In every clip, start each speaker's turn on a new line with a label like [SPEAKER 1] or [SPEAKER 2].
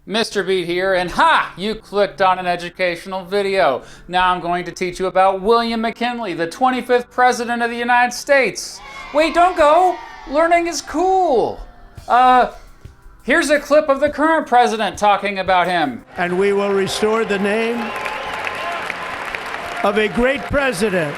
[SPEAKER 1] Mr. Beat here, and ha! You clicked on an educational video. Now I'm going to teach you about William McKinley, the 25th President of the United States. Wait, don't go! Learning is cool. Here's a clip of the current president talking about him.
[SPEAKER 2] And we will restore the name of a great president,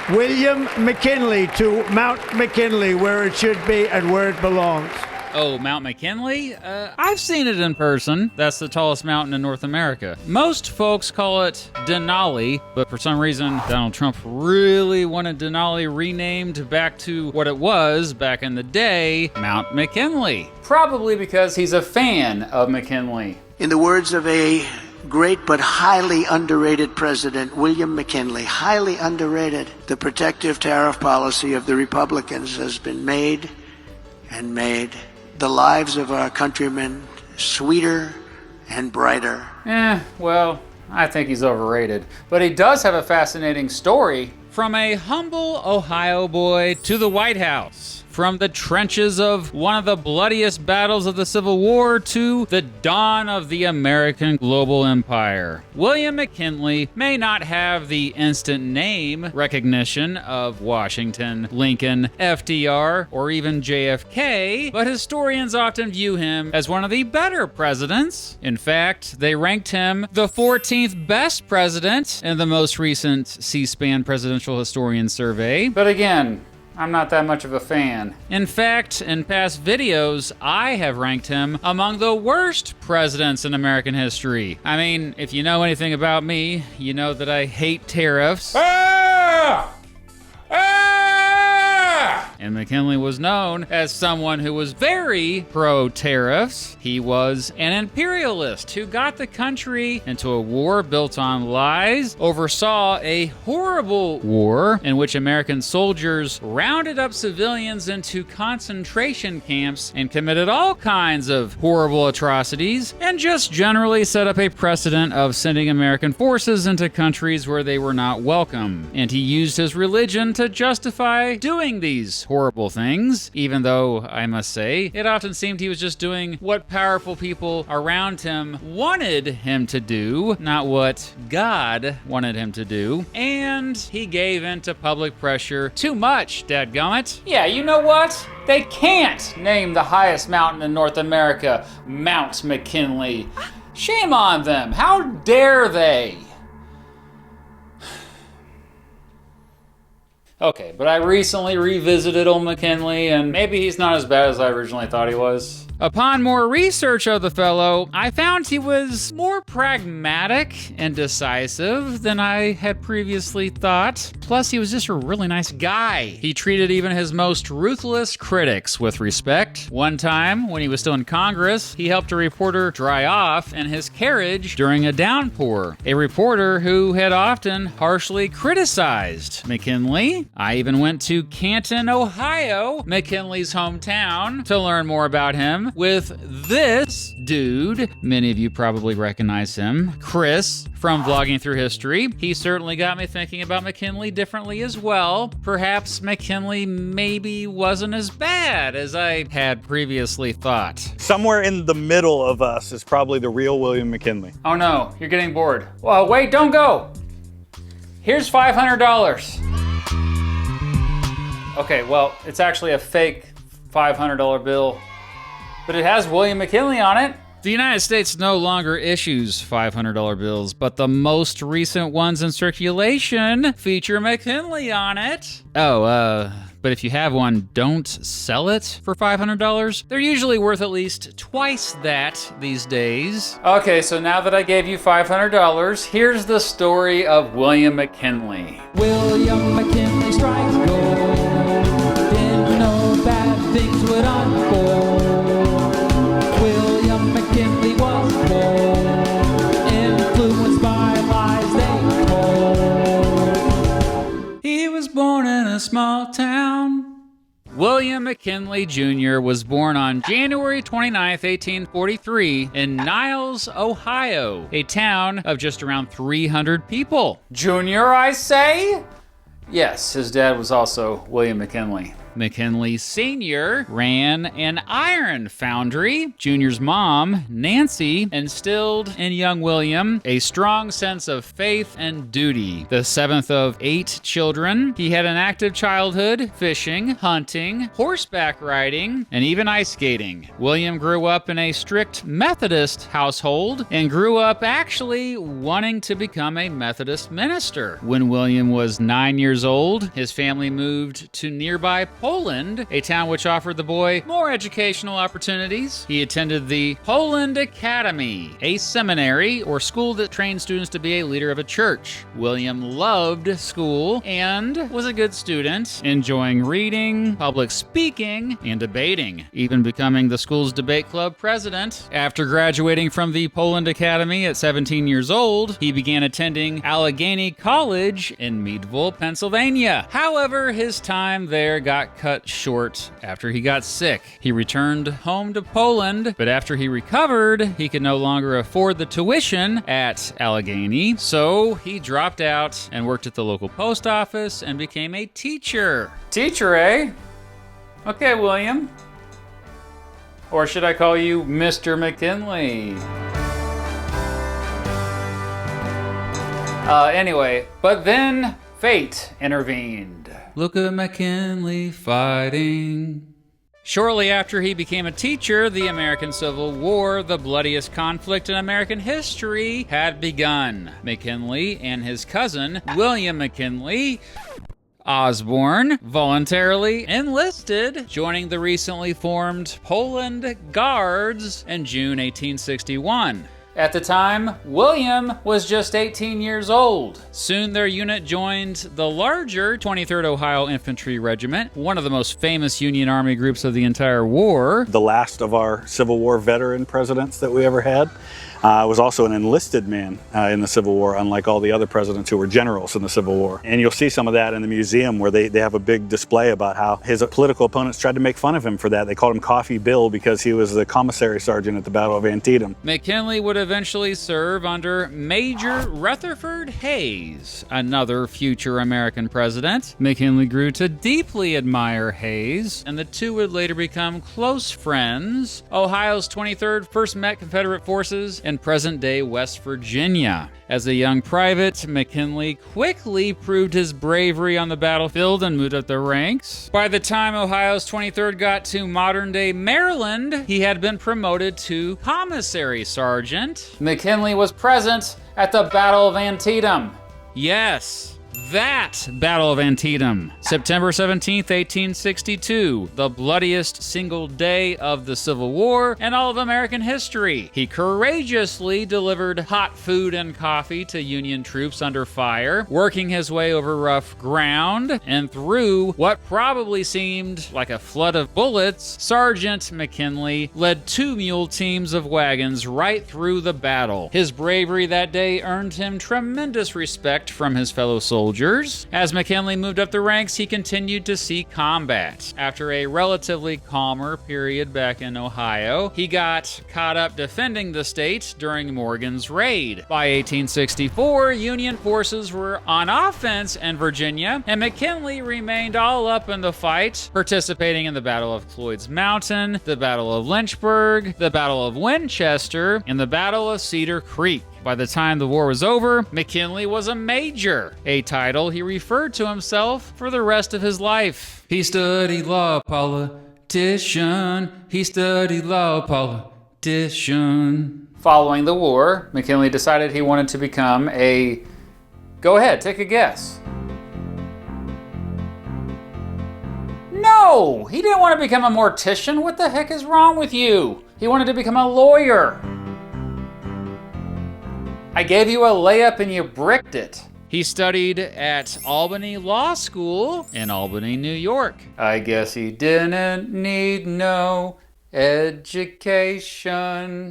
[SPEAKER 2] William McKinley, to Mount McKinley, where it should be and where it belongs.
[SPEAKER 1] Oh, Mount McKinley? I've seen it in person. That's the tallest mountain in North America. Most folks call it Denali, but for some reason, Donald Trump really wanted Denali renamed back to what it was back in the day, Mount McKinley. Probably because he's a fan of McKinley.
[SPEAKER 3] In the words of a great but highly underrated president, William McKinley, highly underrated, the protective tariff policy of the Republicans has been made and made the lives of our countrymen sweeter and brighter.
[SPEAKER 1] Well, I think he's overrated. But he does have a fascinating story. From a humble Ohio boy to the White House. From the trenches of one of the bloodiest battles of the Civil War to the dawn of the American global empire. William McKinley may not have the instant name recognition of Washington, Lincoln, FDR, or even JFK, but historians often view him as one of the better presidents. In fact, they ranked him the 14th best president in the most recent C-SPAN Presidential Historian Survey. But again, I'm not that much of a fan. In fact, in past videos, I have ranked him among the worst presidents in American history. I mean, if you know anything about me, you know that I hate tariffs. And McKinley was known as someone who was very pro-tariffs. He was an imperialist who got the country into a war built on lies, oversaw a horrible war in which American soldiers rounded up civilians into concentration camps and committed all kinds of horrible atrocities, and just generally set up a precedent of sending American forces into countries where they were not welcome. And he used his religion to justify doing these horrible things, even though, I must say, it often seemed he was just doing what powerful people around him wanted him to do, not what God wanted him to do. And he gave in to public pressure too much, dadgummit. Yeah, you know what? They can't name the highest mountain in North America Mount McKinley. Shame on them. How dare they? Okay, but I recently revisited old McKinley, and maybe he's not as bad as I originally thought he was. Upon more research of the fellow, I found he was more pragmatic and decisive than I had previously thought. Plus, he was just a really nice guy. He treated even his most ruthless critics with respect. One time, when he was still in Congress, he helped a reporter dry off in his carriage during a downpour. A reporter who had often harshly criticized McKinley. I even went to Canton, Ohio, McKinley's hometown, to learn more about him with this dude. Many of you probably recognize him, Chris from Vlogging Through History. He certainly got me thinking about McKinley differently as well. Perhaps McKinley maybe wasn't as bad as I had previously thought.
[SPEAKER 4] Somewhere in the middle of us is probably the real William McKinley.
[SPEAKER 1] Oh no, you're getting bored. Well, wait, don't go. Here's $500. Okay, well, it's actually a fake $500 bill, but it has William McKinley on it. The United States no longer issues $500 bills, but the most recent ones in circulation feature McKinley on it. Oh, but if you have one, don't sell it for $500. They're usually worth at least twice that these days. Okay, so now that I gave you $500, here's the story of William McKinley. William McKinley strikes gold. Didn't know bad things would unfold. William McKinley was bold, influenced by lies they told. He was born in a small town. William McKinley Jr. was born on January 29, 1843 in Niles, Ohio, a town of just around 300 people. Junior, I say? Yes, his dad was also William McKinley. McKinley Sr. ran an iron foundry. Junior's mom, Nancy, instilled in young William a strong sense of faith and duty. The seventh of 8 children, he had an active childhood, fishing, hunting, horseback riding, and even ice skating. William grew up in a strict Methodist household and grew up actually wanting to become a Methodist minister. When William was 9 years old, his family moved to nearby Poland, a town which offered the boy more educational opportunities. He attended the Poland Academy, a seminary or school that trained students to be a leader of a church. William loved school and was a good student, enjoying reading, public speaking, and debating, even becoming the school's debate club president. After graduating from the Poland Academy at 17 years old, he began attending Allegheny College in Meadville, Pennsylvania. However, his time there got cut short after he got sick. He returned home to Poland, but after he recovered, he could no longer afford the tuition at Allegheny, so he dropped out and worked at the local post office and became a teacher. Teacher, eh? Okay, William. Or should I call you Mr. McKinley? Anyway, but then fate intervened. Look at McKinley fighting. Shortly after he became a teacher, the American Civil War, the bloodiest conflict in American history, had begun. McKinley and his cousin, William McKinley Osborne, voluntarily enlisted, joining the recently formed Poland Guards in June 1861. At the time, William was just 18 years old. Soon their unit joined the larger 23rd Ohio Infantry Regiment, one of the most famous Union Army groups of the entire war.
[SPEAKER 4] The last of our Civil War veteran presidents that we ever had. Was also an enlisted man in the Civil War, unlike all the other presidents who were generals in the Civil War. And you'll see some of that in the museum where they have a big display about how his political opponents tried to make fun of him for that. They called him Coffee Bill because he was the commissary sergeant at the Battle of Antietam.
[SPEAKER 1] McKinley would eventually serve under Major Rutherford Hayes, another future American president. McKinley grew to deeply admire Hayes, and the two would later become close friends. Ohio's 23rd first met Confederate forces in present-day West Virginia. As a young private, McKinley quickly proved his bravery on the battlefield and moved up the ranks. By the time Ohio's 23rd got to modern-day Maryland, he had been promoted to commissary sergeant. McKinley was present at the Battle of Antietam. Yes, that Battle of Antietam, September 17th, 1862, the bloodiest single day of the Civil War and all of American history. He courageously delivered hot food and coffee to Union troops under fire, working his way over rough ground and through what probably seemed like a flood of bullets. Sergeant McKinley led 2 mule teams of wagons right through the battle. His bravery that day earned him tremendous respect from his fellow soldiers. As McKinley moved up the ranks, he continued to see combat. After a relatively calmer period back in Ohio, he got caught up defending the state during Morgan's raid. By 1864, Union forces were on offense in Virginia, and McKinley remained all up in the fight, participating in the Battle of Cloyd's Mountain, the Battle of Lynchburg, the Battle of Winchester, and the Battle of Cedar Creek. By the time the war was over, McKinley was a major, a title he referred to himself for the rest of his life. He studied law, politician. He studied law, politician. Following the war, McKinley decided he wanted to become a... Go ahead, take a guess. No! He didn't want to become a mortician. What the heck is wrong with you? He wanted to become a lawyer. I gave you a layup and you bricked it. He studied at Albany Law School in Albany, New York. I guess he didn't need no education,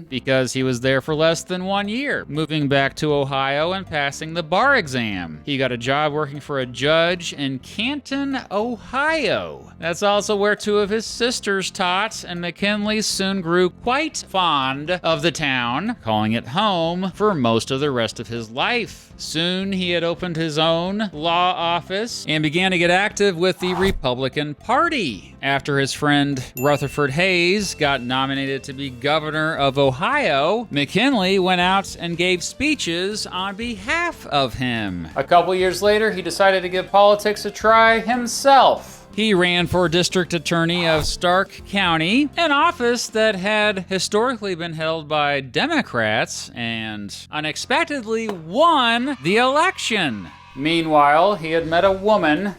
[SPEAKER 1] because he was there for less than 1 year, moving back to Ohio and passing the bar exam. He got a job working for a judge in Canton, Ohio. That's also where 2 of his sisters taught, and McKinley soon grew quite fond of the town, calling it home for most of the rest of his life. Soon he had opened his own law office and began to get active with the Republican Party. After his friend Rutherford Hayes got nominated to be governor of Ohio, McKinley went out and gave speeches on behalf of him. A couple years later, he decided to give politics a try himself. He ran for district attorney of Stark County, an office that had historically been held by Democrats, and unexpectedly won the election. Meanwhile, he had met a woman.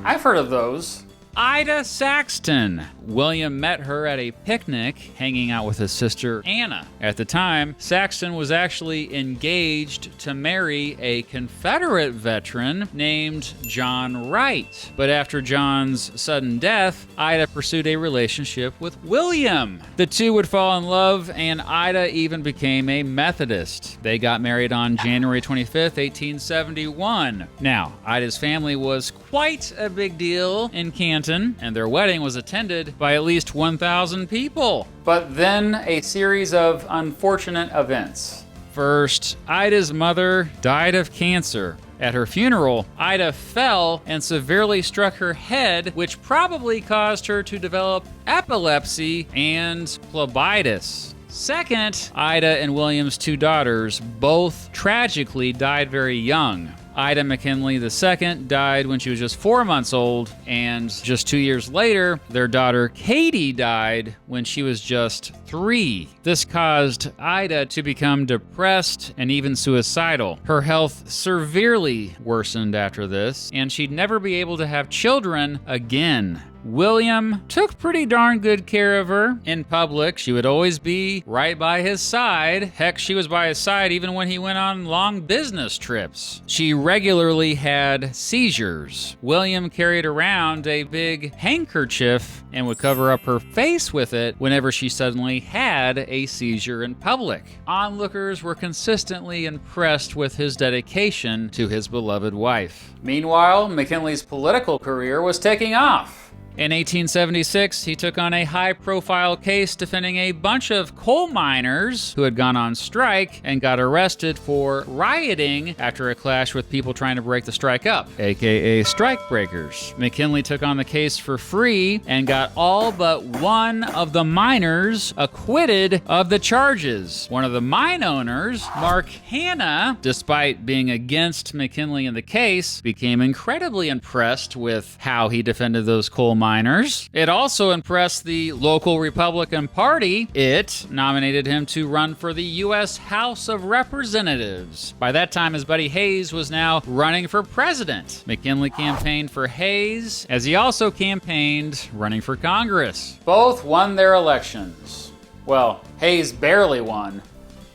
[SPEAKER 1] I've heard of those. Ida Saxton. William met her at a picnic, hanging out with his sister Anna. At the time, Saxton was actually engaged to marry a Confederate veteran named John Wright. But after John's sudden death, Ida pursued a relationship with William. The two would fall in love, and Ida even became a Methodist. They got married on January 25th, 1871. Now, Ida's family was quite a big deal in Canton, and their wedding was attended by at least 1,000 people. But then a series of unfortunate events. First, Ida's mother died of cancer. At her funeral, Ida fell and severely struck her head, which probably caused her to develop epilepsy and phlebitis. Second, Ida and William's 2 daughters both tragically died very young. Ida McKinley II died when she was just 4 months old, and just 2 years later, their daughter Katie died when she was just 3. This caused Ida to become depressed and even suicidal. Her health severely worsened after this, and she'd never be able to have children again. William took pretty darn good care of her. In public, she would always be right by his side. Heck, she was by his side even when he went on long business trips. She regularly had seizures. William carried around a big handkerchief and would cover up her face with it whenever she suddenly had a seizure in public. Onlookers were consistently impressed with his dedication to his beloved wife. Meanwhile, McKinley's political career was taking off. In 1876, he took on a high-profile case defending a bunch of coal miners who had gone on strike and got arrested for rioting after a clash with people trying to break the strike up, aka strikebreakers. McKinley took on the case for free and got all but one of the miners acquitted of the charges. One of the mine owners, Mark Hanna, despite being against McKinley in the case, became incredibly impressed with how he defended those coal miners. It also impressed the local Republican Party. It nominated him to run for the U.S. House of Representatives. By that time, his buddy Hayes was now running for president. McKinley campaigned for Hayes, as he also campaigned running for Congress. Both won their elections. Well, Hayes barely won.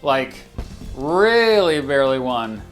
[SPEAKER 1] Like, really barely won.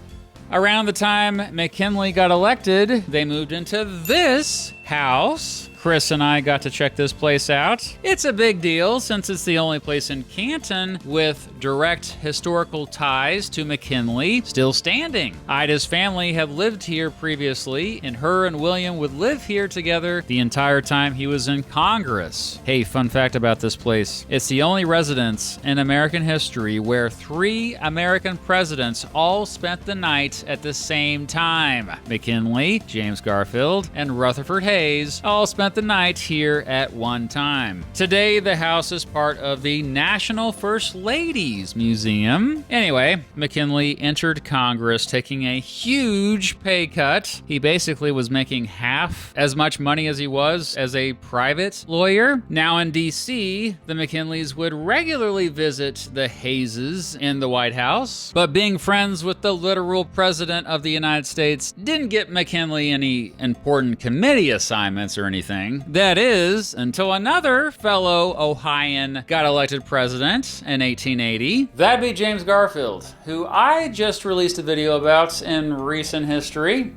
[SPEAKER 1] Around the time McKinley got elected, they moved into this house. Chris and I got to check this place out. It's a big deal since it's the only place in Canton with direct historical ties to McKinley still standing. Ida's family had lived here previously, and her and William would live here together the entire time he was in Congress. Hey, fun fact about this place. It's the only residence in American history where 3 American presidents all spent the night at the same time. McKinley, James Garfield, and Rutherford Hayes all spent the night here at one time. Today, the house is part of the National First Ladies Museum. Anyway, McKinley entered Congress taking a huge pay cut. He basically was making half as much money as he was as a private lawyer. Now in D.C., the McKinleys would regularly visit the Hayeses in the White House, but being friends with the literal president of the United States didn't get McKinley any important committee assignments or anything. That is, until another fellow Ohioan got elected president in 1880. That'd be James Garfield, who I just released a video about in recent history.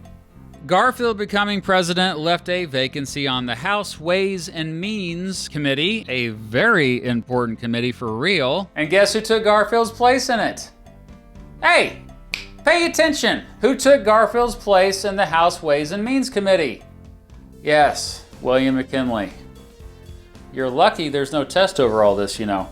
[SPEAKER 1] Garfield becoming president left a vacancy on the House Ways and Means Committee, a very important committee for real. And guess who took Garfield's place in it? Hey, pay attention. Who took Garfield's place in the House Ways and Means Committee? Yes, William McKinley. You're lucky there's no test over all this, you know.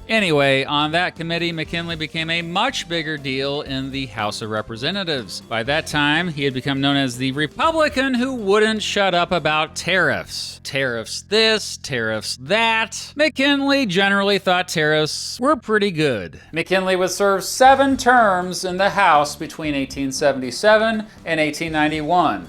[SPEAKER 1] Anyway, on that committee, McKinley became a much bigger deal in the House of Representatives. By that time, he had become known as the Republican who wouldn't shut up about tariffs. Tariffs this, tariffs that. McKinley generally thought tariffs were pretty good. McKinley would serve 7 terms in the House between 1877 and 1891.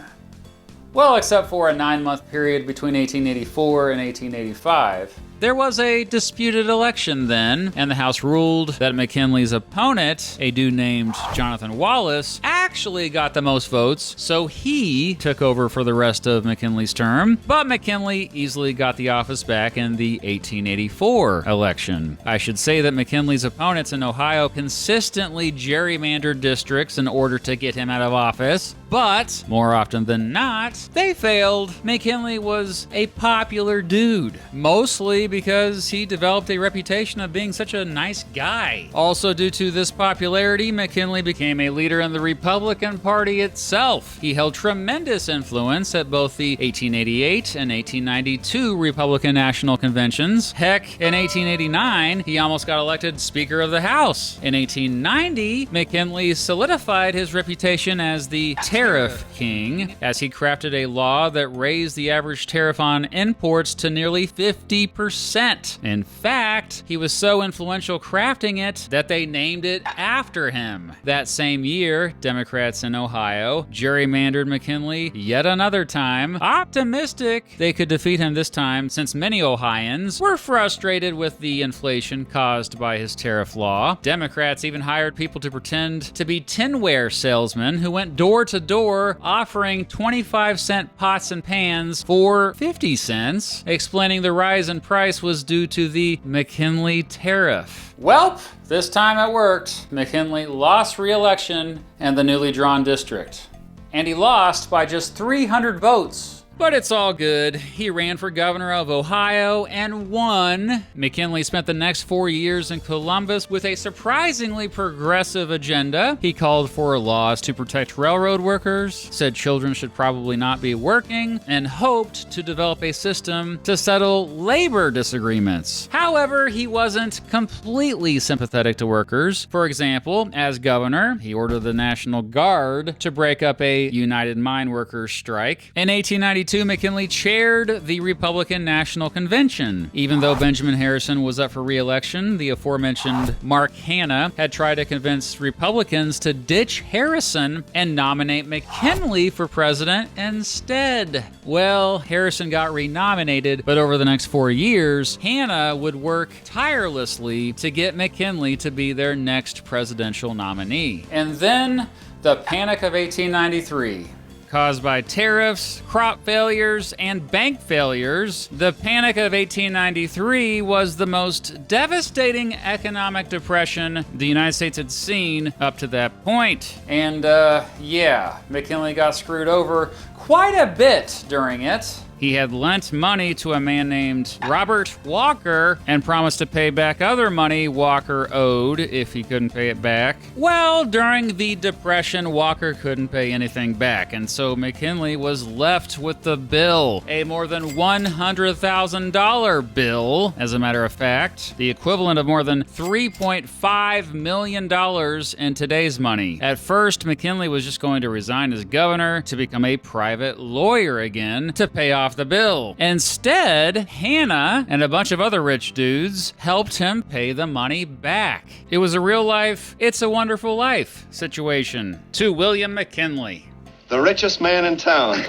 [SPEAKER 1] Well, except for a 9-month period between 1884 and 1885. There was a disputed election then, and the House ruled that McKinley's opponent, a dude named Jonathan Wallace, actually got the most votes, so he took over for the rest of McKinley's term, but McKinley easily got the office back in the 1884 election. I should say that McKinley's opponents in Ohio consistently gerrymandered districts in order to get him out of office, but more often than not, they failed. McKinley was a popular dude, mostly because he developed a reputation of being such a nice guy. Also due to this popularity, McKinley became a leader in the Republican Party itself. He held tremendous influence at both the 1888 and 1892 Republican National Conventions. Heck, in 1889, he almost got elected Speaker of the House. In 1890, McKinley solidified his reputation as the Tariff King, as he crafted a law that raised the average tariff on imports to nearly 50%. In fact, he was so influential crafting it that they named it after him. That same year, Democrats in Ohio gerrymandered McKinley yet another time, optimistic they could defeat him this time since many Ohioans were frustrated with the inflation caused by his tariff law. Democrats even hired people to pretend to be tinware salesmen who went door to door offering 25-cent pots and pans for 50 cents, explaining the rise in price was due to the McKinley tariff. Welp, this time it worked. McKinley lost re-election in the newly drawn district. And he lost by just 300 votes. But it's all good. He ran for governor of Ohio and won. McKinley spent the next 4 years in Columbus with a surprisingly progressive agenda. He called for laws to protect railroad workers, said children should probably not be working, and hoped to develop a system to settle labor disagreements. However, he wasn't completely sympathetic to workers. For example, as governor, he ordered the National Guard to break up a United Mine Workers strike. In 1892, McKinley chaired the Republican National Convention. Even though Benjamin Harrison was up for re-election, the aforementioned Mark Hanna had tried to convince Republicans to ditch Harrison and nominate McKinley for president instead. Well, Harrison got renominated, but over the next 4 years, Hanna would work tirelessly to get McKinley to be their next presidential nominee. And then, the Panic of 1893. Caused by tariffs, crop failures, and bank failures, the Panic of 1893 was the most devastating economic depression the United States had seen up to that point. And yeah, McKinley got screwed over quite a bit during it. He had lent money to a man named Robert Walker and promised to pay back other money Walker owed if he couldn't pay it back. Well, during the Depression, Walker couldn't pay anything back, and so McKinley was left with the bill, a more than $100,000 bill, as a matter of fact, the equivalent of more than $3.5 million in today's money. At first, McKinley was just going to resign as governor to become a private lawyer again to pay off the bill. Instead, Hanna and a bunch of other rich dudes helped him pay the money back. It was a real-life, It's a Wonderful Life situation. To William McKinley,
[SPEAKER 5] the richest man in town.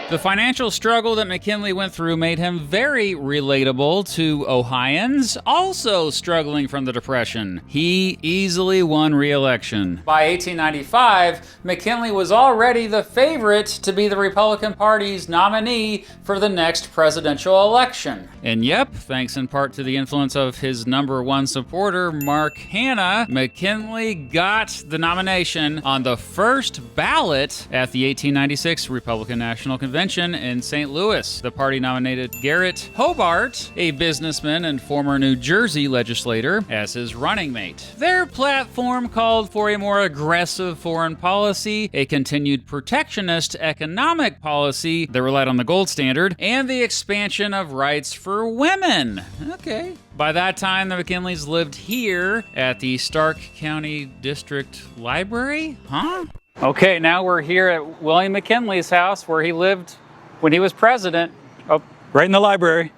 [SPEAKER 1] The financial struggle that McKinley went through made him very relatable to Ohioans also struggling from the Depression. He easily won re-election. By 1895, McKinley was already the favorite to be the Republican Party's nominee for the next presidential election. And yep, thanks in part to the influence of his #1 supporter, Mark Hanna, McKinley got the nomination on the first ballot at the 1896 Republican National Convention in St. Louis. The party nominated Garrett Hobart, a businessman and former New Jersey legislator, as his running mate. Their platform called for a more aggressive foreign policy, a continued protectionist economic policy that relied on the gold standard, and the expansion of rights for women. Okay. By that time, the McKinleys lived here at the Stark County District Library? Huh? Okay, now we're here at William McKinley's house where he lived when he was president. Oh,
[SPEAKER 4] Right in the library.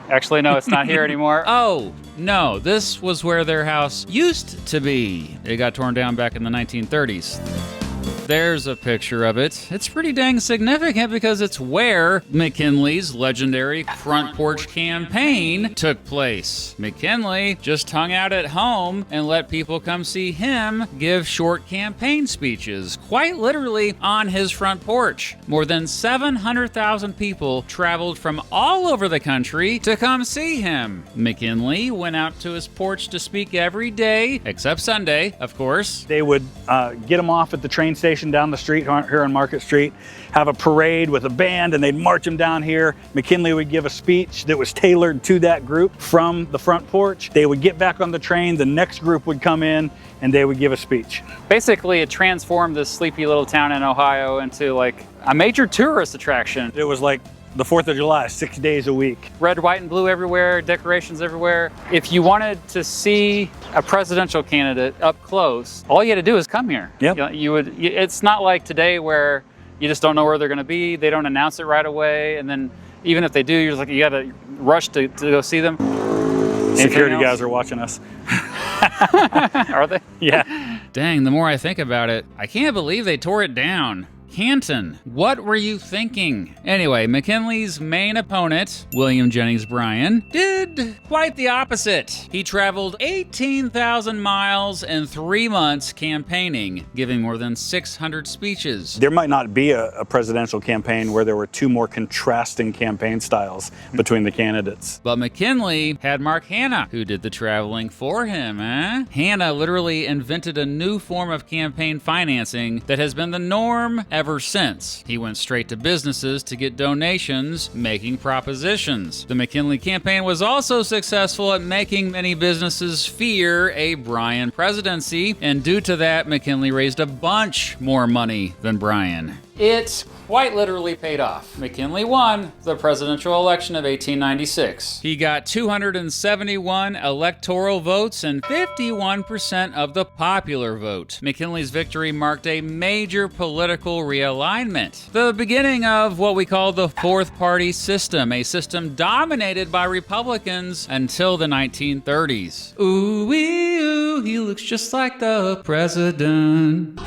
[SPEAKER 1] actually, no, it's not here anymore. Oh, no, this was where their house used to be. It got torn down back in the 1930s. There's a picture of it. It's pretty dang significant because it's where McKinley's legendary front porch campaign took place. McKinley just hung out at home and let people come see him give short campaign speeches, quite literally on his front porch. More than 700,000 people traveled from all over the country to come see him. McKinley went out to his porch to speak every day, except Sunday, of course.
[SPEAKER 4] They would get them off at the train station down the street here on Market Street, have a parade with a band, and they'd march them down here. McKinley would give a speech that was tailored to that group from the front porch. They would get back on the train, the next group would come in, and they would give a speech.
[SPEAKER 1] Basically, it transformed this sleepy little town in Ohio into like a major tourist attraction.
[SPEAKER 4] It was like the 4th of July, 6 days a week.
[SPEAKER 1] Red, white, and blue everywhere, decorations everywhere. If you wanted to see a presidential candidate up close, all you had to do is come here.
[SPEAKER 4] Yep.
[SPEAKER 1] It's not like today where you just don't know where they're going to be. They don't announce it right away, and then even if they do, you're just like, you got to rush to go see them.
[SPEAKER 4] Security guys are watching us.
[SPEAKER 1] Are they?
[SPEAKER 4] Yeah.
[SPEAKER 1] Dang, the more I think about it, I can't believe they tore it down. Canton, what were you thinking? Anyway, McKinley's main opponent, William Jennings Bryan, did quite the opposite. He traveled 18,000 miles in 3 months campaigning, giving more than 600 speeches.
[SPEAKER 4] There might not be a presidential campaign where there were two more contrasting campaign styles between the candidates.
[SPEAKER 1] But McKinley had Mark Hanna, who did the traveling for him, eh? Hanna literally invented a new form of campaign financing that has been the norm ever since. He went straight to businesses to get donations, making propositions. The McKinley campaign was also successful at making many businesses fear a Bryan presidency, and due to that, McKinley raised a bunch more money than Bryan. It quite literally paid off. McKinley won the presidential election of 1896. He got 271 electoral votes and 51% of the popular vote. McKinley's victory marked a major political realignment, the beginning of what we call the fourth party system, a system dominated by Republicans until the 1930s. Ooh-wee, ooh, he looks just like the president.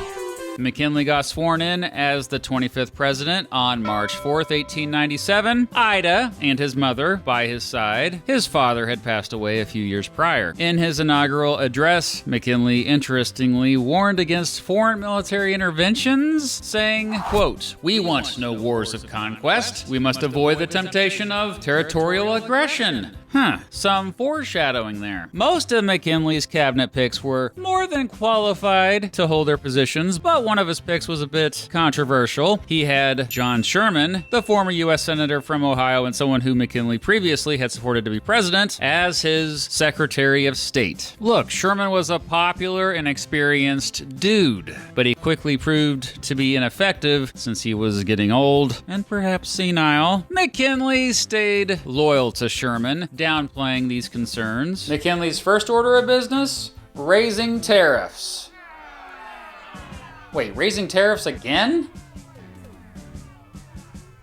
[SPEAKER 1] McKinley got sworn in as the 25th president on March 4th, 1897. Ida and his mother by his side. His father had passed away a few years prior. In his inaugural address, McKinley interestingly warned against foreign military interventions, saying, quote, "We want no wars of conquest. We must avoid the temptation of territorial aggression." Some foreshadowing there. Most of McKinley's cabinet picks were more than qualified to hold their positions, but one of his picks was a bit controversial. He had John Sherman, the former U.S. Senator from Ohio and someone who McKinley previously had supported to be president, as his Secretary of State. Look, Sherman was a popular and experienced dude, but he quickly proved to be ineffective since he was getting old and perhaps senile. McKinley stayed loyal to Sherman, downplaying these concerns. McKinley's first order of business? Raising tariffs. Wait, raising tariffs again?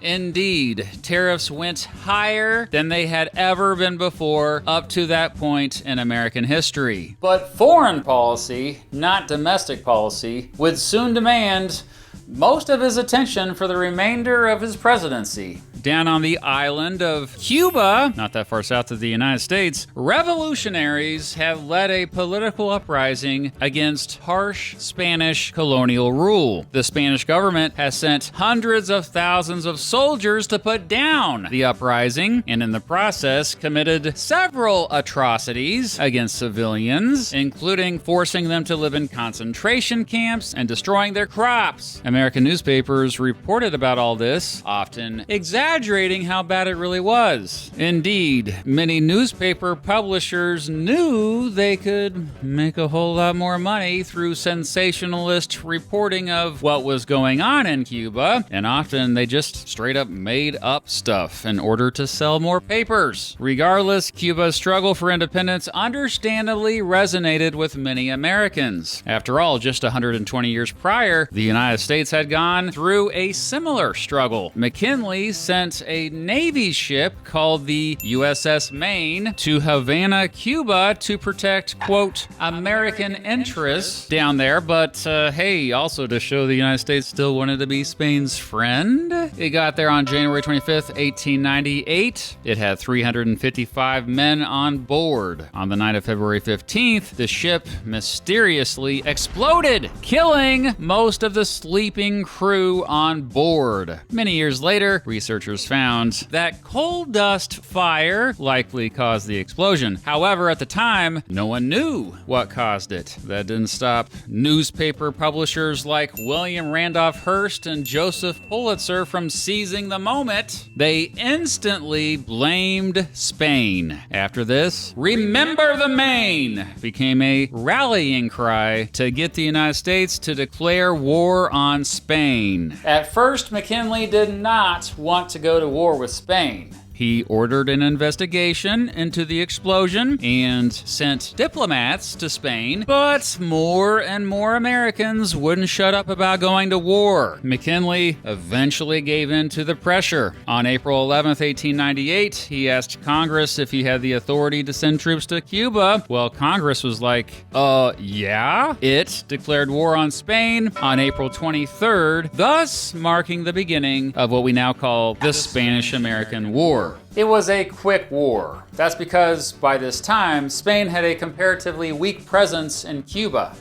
[SPEAKER 1] Indeed, tariffs went higher than they had ever been before up to that point in American history. But foreign policy, not domestic policy, would soon demand most of his attention for the remainder of his presidency. Down on the island of Cuba, not that far south of the United States, revolutionaries have led a political uprising against harsh Spanish colonial rule. The Spanish government has sent hundreds of thousands of soldiers to put down the uprising, and in the process committed several atrocities against civilians, including forcing them to live in concentration camps and destroying their crops. American newspapers reported about all this, often exaggerating how bad it really was. Indeed, many newspaper publishers knew they could make a whole lot more money through sensationalist reporting of what was going on in Cuba, and often they just straight up made up stuff in order to sell more papers. Regardless, Cuba's struggle for independence understandably resonated with many Americans. After all, just 120 years prior, the United States had gone through a similar struggle. McKinley sent a Navy ship called the USS Maine to Havana, Cuba to protect, quote, American interests down there, but hey, also to show the United States still wanted to be Spain's friend. It got there on January 25th, 1898. It had 355 men on board. On the night of February 15th, the ship mysteriously exploded, killing most of the sleeping crew on board. Many years later, researchers found that coal dust fire likely caused the explosion. However, at the time, no one knew what caused it. That didn't stop newspaper publishers like William Randolph Hearst and Joseph Pulitzer from seizing the moment. They instantly blamed Spain. After this, "Remember the Maine" became a rallying cry to get the United States to declare war on Spain. At first, McKinley did not want to go to war with Spain. He ordered an investigation into the explosion and sent diplomats to Spain, but more and more Americans wouldn't shut up about going to war. McKinley eventually gave in to the pressure. On April 11th, 1898, he asked Congress if he had the authority to send troops to Cuba. Well, Congress was like, yeah. It declared war on Spain on April 23rd, thus marking the beginning of what we now call the Spanish-American War. It was a quick war. That's because by this time, Spain had a comparatively weak presence in Cuba.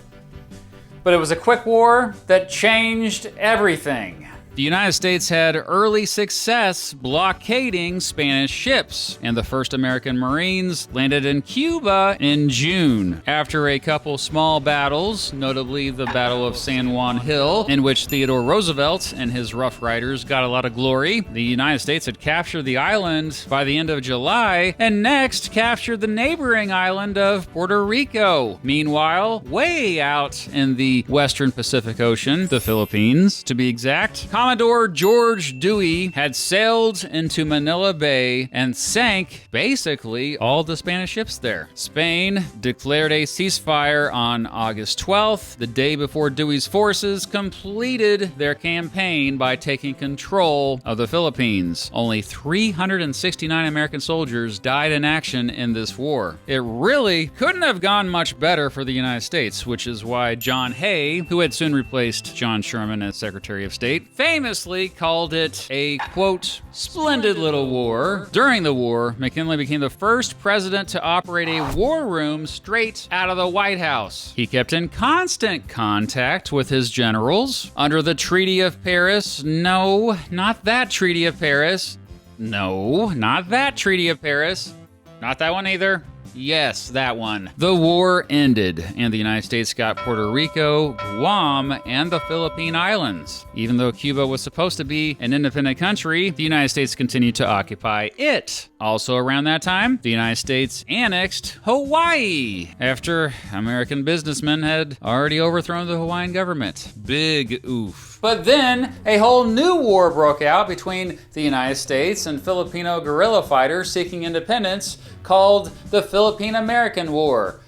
[SPEAKER 1] But it was a quick war that changed everything. The United States had early success blockading Spanish ships, and the first American Marines landed in Cuba in June. After a couple small battles, notably the Battle of San Juan Hill, in which Theodore Roosevelt and his Rough Riders got a lot of glory, the United States had captured the island by the end of July, and next captured the neighboring island of Puerto Rico. Meanwhile, way out in the western Pacific Ocean, the Philippines, to be exact, Commodore George Dewey had sailed into Manila Bay and sank basically all the Spanish ships there. Spain declared a ceasefire on August 12th, the day before Dewey's forces completed their campaign by taking control of the Philippines. Only 369 American soldiers died in action in this war. It really couldn't have gone much better for the United States, which is why John Hay, who had soon replaced John Sherman as Secretary of State, famously called it a, quote, splendid little war. During the war, McKinley became the first president to operate a war room straight out of the White House. He kept in constant contact with his generals. Under the Treaty of Paris, no, not that Treaty of Paris. No, not that Treaty of Paris. Not that one either. Yes, that one. The war ended, and the United States got Puerto Rico, Guam, and the Philippine Islands. Even though Cuba was supposed to be an independent country, the United States continued to occupy it. Also around that time, the United States annexed Hawaii after American businessmen had already overthrown the Hawaiian government. Big oof. But then a whole new war broke out between the United States and Filipino guerrilla fighters seeking independence called the Philippine-American War.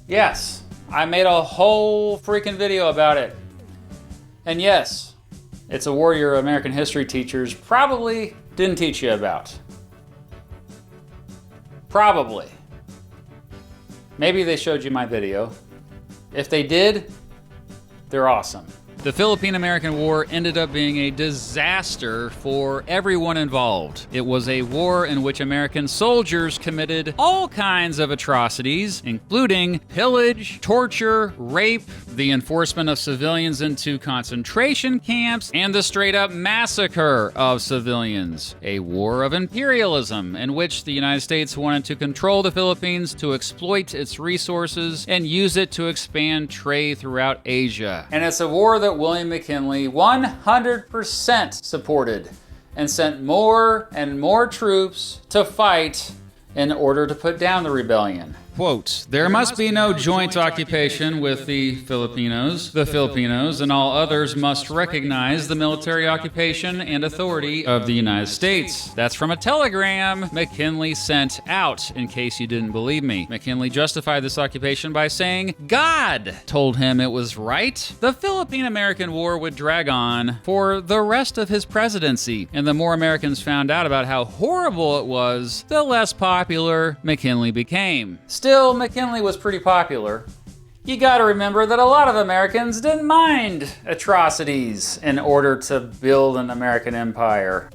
[SPEAKER 1] Yes, I made a whole freaking video about it. And yes, it's a war your American history teachers probably didn't teach you about. Probably. Maybe they showed you my video. If they did, they're awesome. The Philippine-American War ended up being a disaster for everyone involved. It was a war in which American soldiers committed all kinds of atrocities, including pillage, torture, rape, the enforcement of civilians into concentration camps, and the straight-up massacre of civilians. A war of imperialism in which the United States wanted to control the Philippines to exploit its resources and use it to expand trade throughout Asia. And it's a war that William McKinley 100% supported and sent more and more troops to fight in order to put down the rebellion. Quote, there must be no joint occupation with the Filipinos. The Filipinos and all others must recognize the military occupation and authority of the United States. That's from a telegram McKinley sent out, in case you didn't believe me. McKinley justified this occupation by saying God told him it was right. The Philippine-American War would drag on for the rest of his presidency, and the more Americans found out about how horrible it was, the less popular McKinley became. Still, McKinley was pretty popular. You gotta remember that a lot of Americans didn't mind atrocities in order to build an American empire.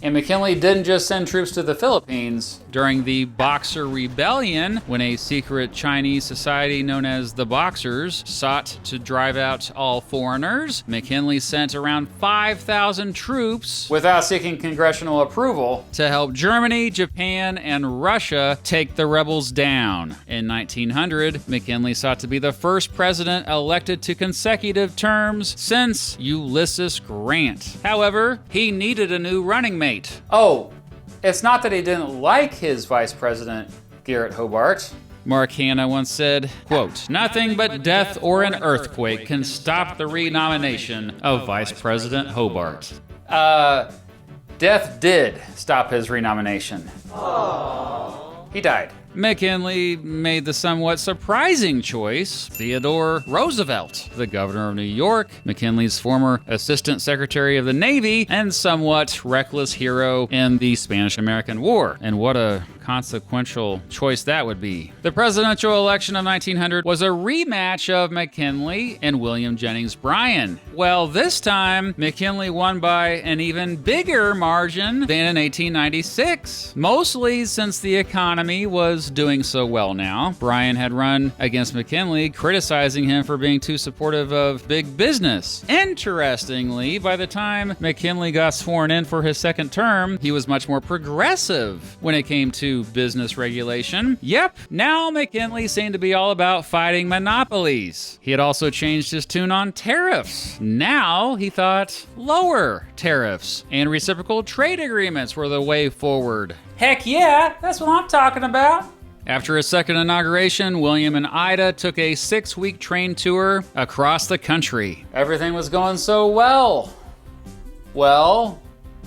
[SPEAKER 1] And McKinley didn't just send troops to the Philippines. During the Boxer Rebellion, when a secret Chinese society known as the Boxers sought to drive out all foreigners, McKinley sent around 5,000 troops without seeking congressional approval to help Germany, Japan, and Russia take the rebels down. In 1900, McKinley sought to be the first president elected to consecutive terms since Ulysses Grant. However, he needed a new running mate. Oh, it's not that he didn't like his vice president, Garrett Hobart. Mark Hanna once said, quote, nothing but death or an earthquake can stop the renomination of Vice President Hobart. Death did stop his renomination. Aww. He died. McKinley made the somewhat surprising choice, Theodore Roosevelt, the governor of New York, McKinley's former assistant secretary of the Navy, and somewhat reckless hero in the Spanish-American War. And what a consequential choice that would be. The presidential election of 1900 was a rematch of McKinley and William Jennings Bryan. Well, this time, McKinley won by an even bigger margin than in 1896, mostly since the economy was doing so well now. Bryan had run against McKinley, criticizing him for being too supportive of big business. Interestingly, by the time McKinley got sworn in for his second term, he was much more progressive when it came to business regulation. Yep, now McKinley seemed to be all about fighting monopolies. He had also changed his tune on tariffs. Now he thought lower tariffs and reciprocal trade agreements were the way forward. Heck yeah, that's what I'm talking about. After his second inauguration, William and Ida took a 6-week train tour across the country. Everything was going so well. Well,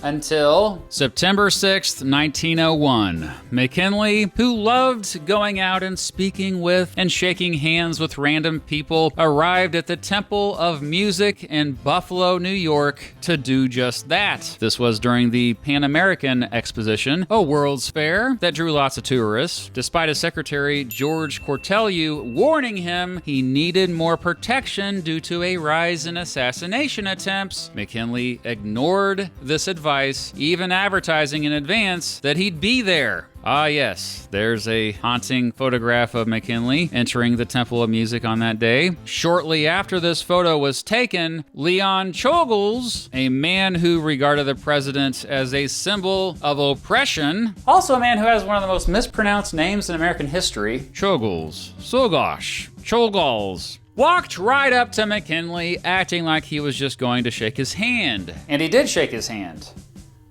[SPEAKER 1] until September 6th, 1901. McKinley, who loved going out and speaking with and shaking hands with random people, arrived at the Temple of Music in Buffalo, New York to do just that. This was during the Pan American Exposition, a World's Fair that drew lots of tourists. Despite his secretary, George Cortelyou, warning him he needed more protection due to a rise in assassination attempts, McKinley ignored this advice, even advertising in advance that he'd be there. Ah yes, there's a haunting photograph of McKinley entering the Temple of Music on that day. Shortly after this photo was taken, Leon Czolgosz, a man who regarded the president as a symbol of oppression, also a man who has one of the most mispronounced names in American history, Czolgosz, walked right up to McKinley, acting like he was just going to shake his hand. And he did shake his hand,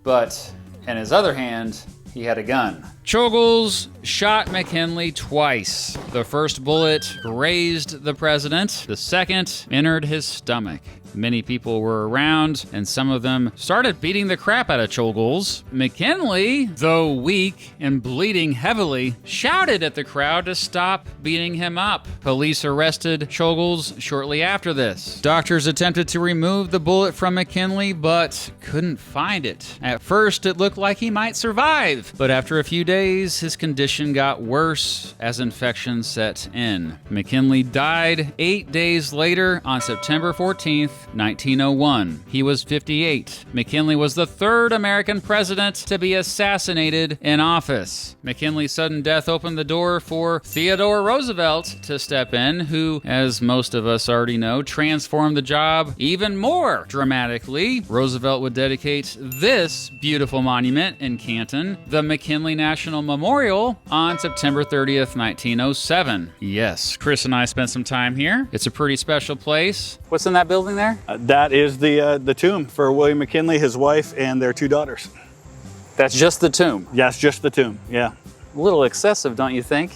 [SPEAKER 1] but in his other hand, he had a gun. Czolgosz shot McKinley twice. The first bullet grazed the president. The second entered his stomach. Many people were around, and some of them started beating the crap out of Czolgosz. McKinley, though weak and bleeding heavily, shouted at the crowd to stop beating him up. Police arrested Czolgosz shortly after this. Doctors attempted to remove the bullet from McKinley, but couldn't find it. At first, it looked like he might survive, but after a few days, his condition got worse as infection set in. McKinley died 8 days later on September 14th, 1901. He was 58. McKinley was the third American president to be assassinated in office. McKinley's sudden death opened the door for Theodore Roosevelt to step in, who, as most of us already know, transformed the job even more dramatically. Roosevelt would dedicate this beautiful monument in Canton, the McKinley National Memorial, on September 30th, 1907. Yes, Chris and I spent some time here. It's a pretty special place. What's in that building there?
[SPEAKER 4] That is the tomb for William McKinley, his wife, and their 2 daughters.
[SPEAKER 1] That's just the tomb.
[SPEAKER 4] Yes, just the tomb, yeah.
[SPEAKER 1] A little excessive, don't you think?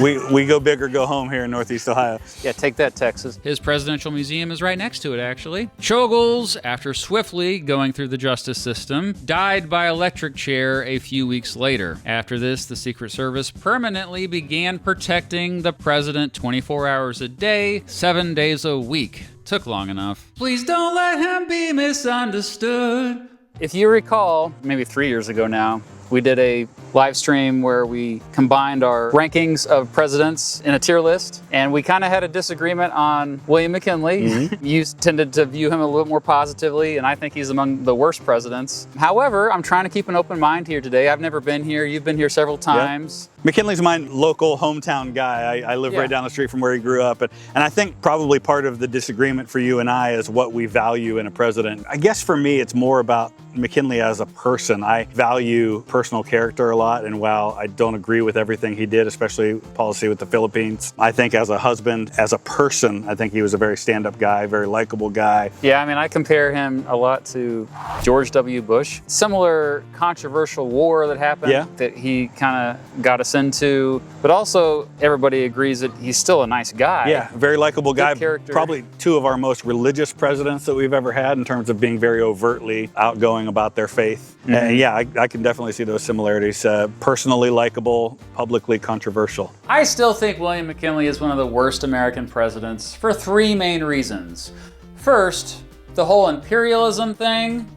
[SPEAKER 4] we go big or go home here in Northeast Ohio.
[SPEAKER 1] Yeah, take that, Texas. His presidential museum is right next to it, actually. Czolgosz, after swiftly going through the justice system, died by electric chair a few weeks later. After this, the Secret Service permanently began protecting the president 24 hours a day, 7 days a week. Took long enough. Please don't let him be misunderstood. If you recall, maybe 3 years ago now, we did a live stream where we combined our rankings of presidents in a tier list, and we kind of had a disagreement on William McKinley. Mm-hmm. You tended to view him a little more positively, and I think he's among the worst presidents. However, I'm trying to keep an open mind here today. I've never been here. You've been here several times.
[SPEAKER 4] Yep. McKinley's my local hometown guy. I live right down the street from where he grew up. And I think probably part of the disagreement for you and I is what we value in a president. I guess for me, it's more about McKinley as a person. I value personal character a lot, and while I don't agree with everything he did, especially policy with the Philippines, I think as a husband, as a person, I think he was a very stand-up guy, very likable guy.
[SPEAKER 1] Yeah, I mean, I compare him a lot to George W. Bush. Similar controversial war that happened that he kind of got us into, but also everybody agrees that he's still a nice guy.
[SPEAKER 4] Yeah, very likable guy.
[SPEAKER 1] Character.
[SPEAKER 4] Probably 2 of our most religious presidents that we've ever had in terms of being very overtly outgoing about their faith. Mm-hmm. And yeah, I can definitely see those similarities. Personally likable, publicly controversial.
[SPEAKER 1] I still think William McKinley is one of the worst American presidents for 3 main reasons. First, the whole imperialism thing.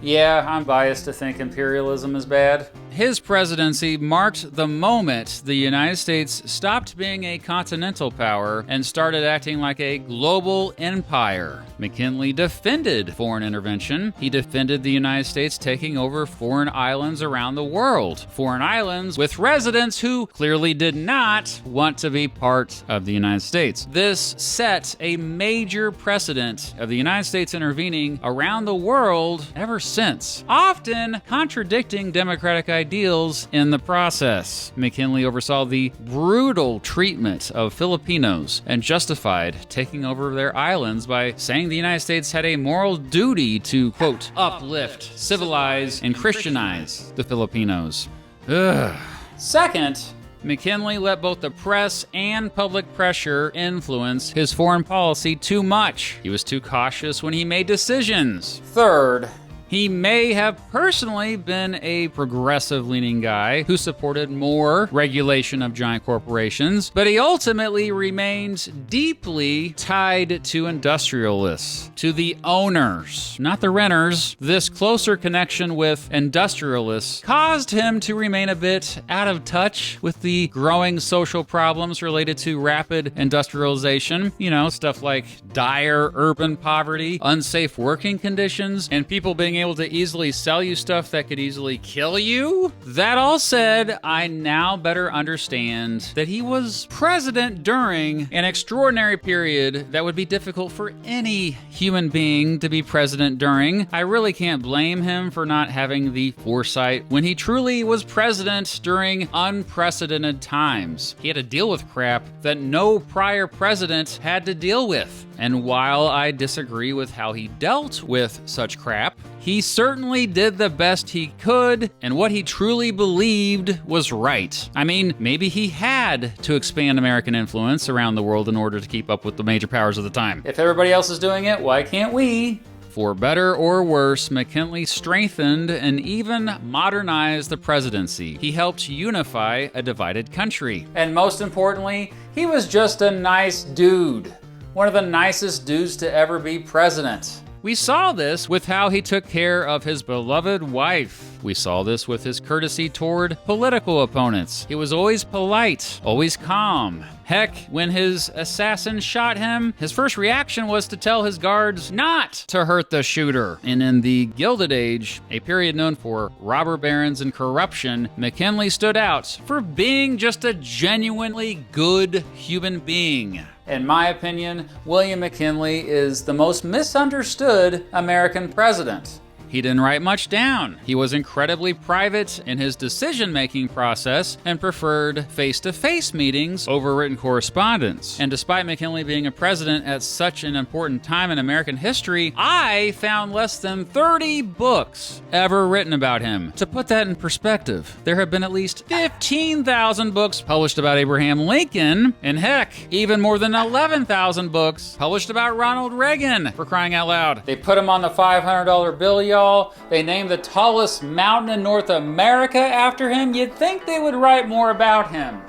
[SPEAKER 1] Yeah, I'm biased to think imperialism is bad. His presidency marked the moment the United States stopped being a continental power and started acting like a global empire. McKinley defended foreign intervention. He defended the United States taking over foreign islands around the world. Foreign islands with residents who clearly did not want to be part of the United States. This set a major precedent of the United States intervening around the world ever since, often contradicting democratic ideals in the process. McKinley oversaw the brutal treatment of Filipinos and justified taking over their islands by saying the United States had a moral duty to, quote, uplift, civilize, and Christianize the Filipinos. Ugh. Second, McKinley let both the press and public pressure influence his foreign policy too much. He was too cautious when he made decisions. Third, he may have personally been a progressive-leaning guy who supported more regulation of giant corporations, but he ultimately remained deeply tied to industrialists, to the owners, not the renters. This closer connection with industrialists caused him to remain a bit out of touch with the growing social problems related to rapid industrialization. You know, stuff like dire urban poverty, unsafe working conditions, and people being able to easily sell you stuff that could easily kill you. That all said, I now better understand that he was president during an extraordinary period that would be difficult for any human being to be president during. I really can't blame him for not having the foresight when he truly was president during unprecedented times. He had to deal with crap that no prior president had to deal with. And while I disagree with how he dealt with such crap, He certainly did the best he could, and what he truly believed was right. I mean, maybe he had to expand American influence around the world in order to keep up with the major powers of the time. If everybody else is doing it, why can't we? For better or worse, McKinley strengthened and even modernized the presidency. He helped unify a divided country. And most importantly, he was just a nice dude. One of the nicest dudes to ever be president. We saw this with how he took care of his beloved wife. We saw this with his courtesy toward political opponents. He was always polite, always calm. Heck, when his assassin shot him, his first reaction was to tell his guards not to hurt the shooter. And in the Gilded Age, a period known for robber barons and corruption, McKinley stood out for being just a genuinely good human being. In my opinion, William McKinley is the most misunderstood American president. He didn't write much down. He was incredibly private in his decision-making process and preferred face-to-face meetings over written correspondence. And despite McKinley being a president at such an important time in American history, I found less than 30 books ever written about him. To put that in perspective, there have been at least 15,000 books published about Abraham Lincoln, and heck, even more than 11,000 books published about Ronald Reagan, for crying out loud. They put him on the $500 bill, y'all. They named the tallest mountain in North America after him. You'd think they would write more about him.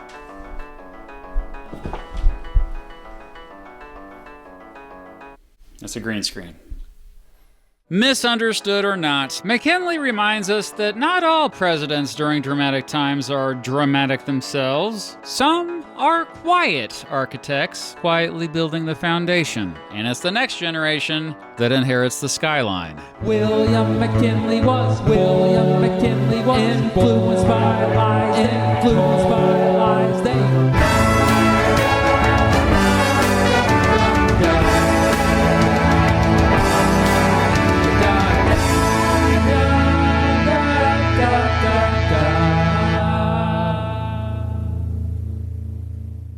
[SPEAKER 1] That's a green screen. Misunderstood or not, McKinley reminds us that not all presidents during dramatic times are dramatic themselves. Some are quiet architects, quietly building the foundation. And it's the next generation that inherits the skyline.
[SPEAKER 5] William McKinley was influenced by lies,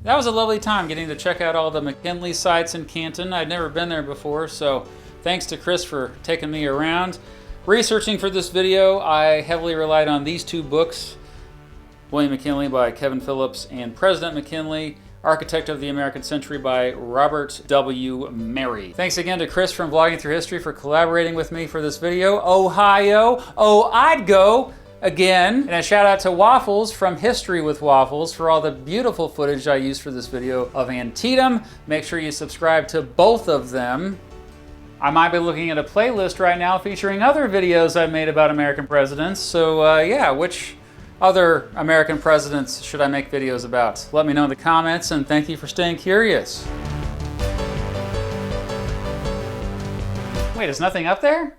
[SPEAKER 1] That was a lovely time getting to check out all the McKinley sites in Canton. I'd never been there before, so thanks to Chris for taking me around. Researching for this video, I heavily relied on these two books, William McKinley by Kevin Phillips and President McKinley, Architect of the American Century by Robert W. Mary. Thanks again to Chris from Vlogging Through History for collaborating with me for this video. Ohio, oh, I'd go again. And a shout out to Waffles from History with Waffles for all the beautiful footage I used for this video of Antietam. Make sure you subscribe to both of them. I might be looking at a playlist right now featuring other videos I've made about American presidents. So yeah, which other American presidents should I make videos about? Let me know in the comments, and thank you for staying curious. Wait, is nothing up there?